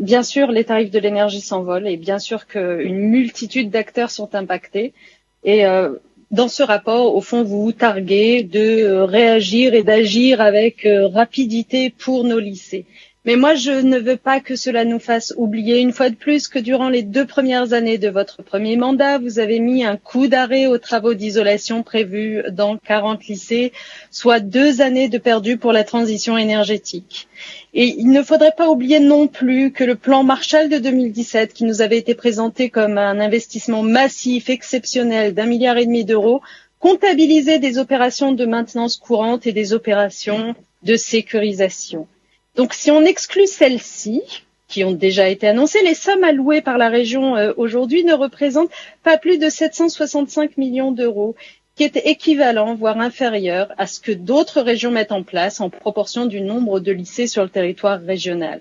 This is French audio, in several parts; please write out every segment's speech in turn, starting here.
bien sûr, les tarifs de l'énergie s'envolent et bien sûr qu'une multitude d'acteurs sont impactés. Et dans ce rapport, au fond, vous vous targuez de réagir et d'agir avec rapidité pour nos lycées. Mais moi, je ne veux pas que cela nous fasse oublier une fois de plus que durant les 2 premières années de votre premier mandat, vous avez mis un coup d'arrêt aux travaux d'isolation prévus dans 40 lycées, soit 2 années de perdu pour la transition énergétique. Et il ne faudrait pas oublier non plus que le plan Marshall de 2017, qui nous avait été présenté comme un investissement massif, exceptionnel d'1,5 milliard d'euros, comptabilisait des opérations de maintenance courante et des opérations de sécurisation. Donc, si on exclut celles-ci, qui ont déjà été annoncées, les sommes allouées par la région aujourd'hui ne représentent pas plus de 765 millions d'euros, qui est équivalent, voire inférieur, à ce que d'autres régions mettent en place en proportion du nombre de lycées sur le territoire régional.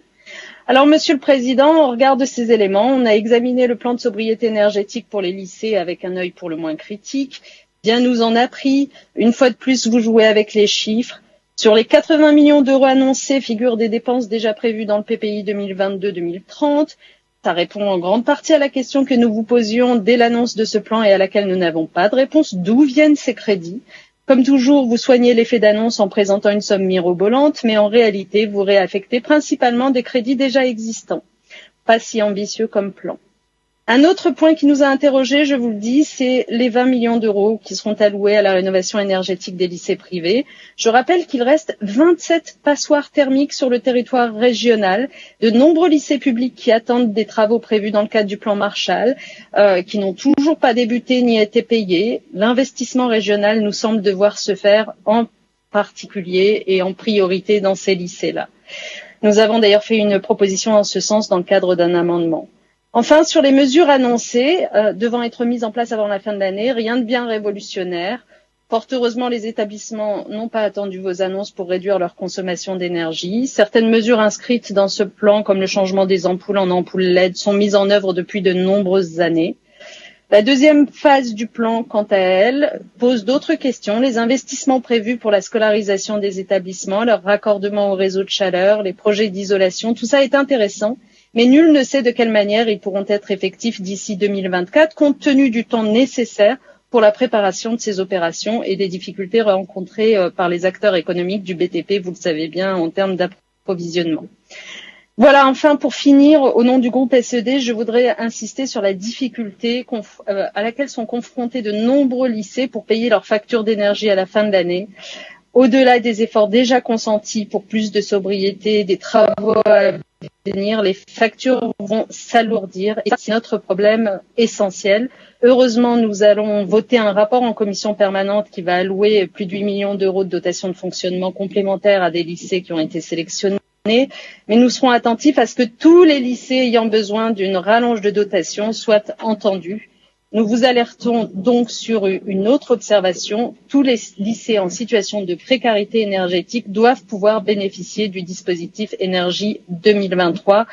Alors, Monsieur le Président, au regard de ces éléments, on a examiné le plan de sobriété énergétique pour les lycées avec un œil pour le moins critique. Bien nous en a pris. Une fois de plus, vous jouez avec les chiffres. Sur les 80 millions d'euros annoncés figurent des dépenses déjà prévues dans le PPI 2022-2030. Ça répond en grande partie à la question que nous vous posions dès l'annonce de ce plan et à laquelle nous n'avons pas de réponse. D'où viennent ces crédits? Comme toujours, vous soignez l'effet d'annonce en présentant une somme mirobolante, mais en réalité, vous réaffectez principalement des crédits déjà existants. Pas si ambitieux comme plan. Un autre point qui nous a interrogés, je vous le dis, c'est les 20 millions d'euros qui seront alloués à la rénovation énergétique des lycées privés. Je rappelle qu'il reste 27 passoires thermiques sur le territoire régional, de nombreux lycées publics qui attendent des travaux prévus dans le cadre du plan Marshall, qui n'ont toujours pas débuté ni été payés. L'investissement régional nous semble devoir se faire en particulier et en priorité dans ces lycées-là. Nous avons d'ailleurs fait une proposition en ce sens dans le cadre d'un amendement. Enfin, sur les mesures annoncées devant être mises en place avant la fin de l'année, rien de bien révolutionnaire. Fort heureusement, les établissements n'ont pas attendu vos annonces pour réduire leur consommation d'énergie. Certaines mesures inscrites dans ce plan, comme le changement des ampoules en ampoules LED, sont mises en œuvre depuis de nombreuses années. La deuxième phase du plan, quant à elle, pose d'autres questions. Les investissements prévus pour la scolarisation des établissements, leur raccordement au réseau de chaleur, les projets d'isolation, tout ça est intéressant. Mais nul ne sait de quelle manière ils pourront être effectifs d'ici 2024, compte tenu du temps nécessaire pour la préparation de ces opérations et des difficultés rencontrées par les acteurs économiques du BTP, vous le savez bien, en termes d'approvisionnement. Voilà, enfin, pour finir, au nom du groupe SED, je voudrais insister sur la difficulté à laquelle sont confrontés de nombreux lycées pour payer leurs factures d'énergie à la fin de l'année. Au-delà des efforts déjà consentis pour plus de sobriété, des travaux à venir, les factures vont s'alourdir et c'est notre problème essentiel. Heureusement, nous allons voter un rapport en commission permanente qui va allouer plus de 8 millions d'euros de dotation de fonctionnement complémentaire à des lycées qui ont été sélectionnés. Mais nous serons attentifs à ce que tous les lycées ayant besoin d'une rallonge de dotation soient entendus. Nous vous alertons donc sur une autre observation. Tous les lycées en situation de précarité énergétique doivent pouvoir bénéficier du dispositif Énergie 2023.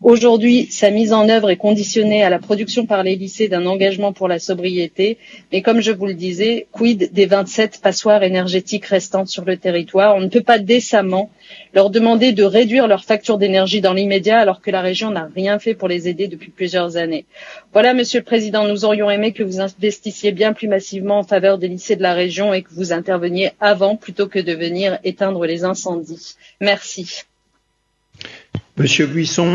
Aujourd'hui, sa mise en œuvre est conditionnée à la production par les lycées d'un engagement pour la sobriété. Mais comme je vous le disais, quid des 27 passoires énergétiques restantes sur le territoire? On ne peut pas décemment leur demander de réduire leur facture d'énergie dans l'immédiat alors que la région n'a rien fait pour les aider depuis plusieurs années. Voilà, Monsieur le Président, nous aurions aimé que vous investissiez bien plus massivement en faveur des lycées de la région et que vous interveniez avant plutôt que de venir éteindre les incendies. Merci. Monsieur Buisson.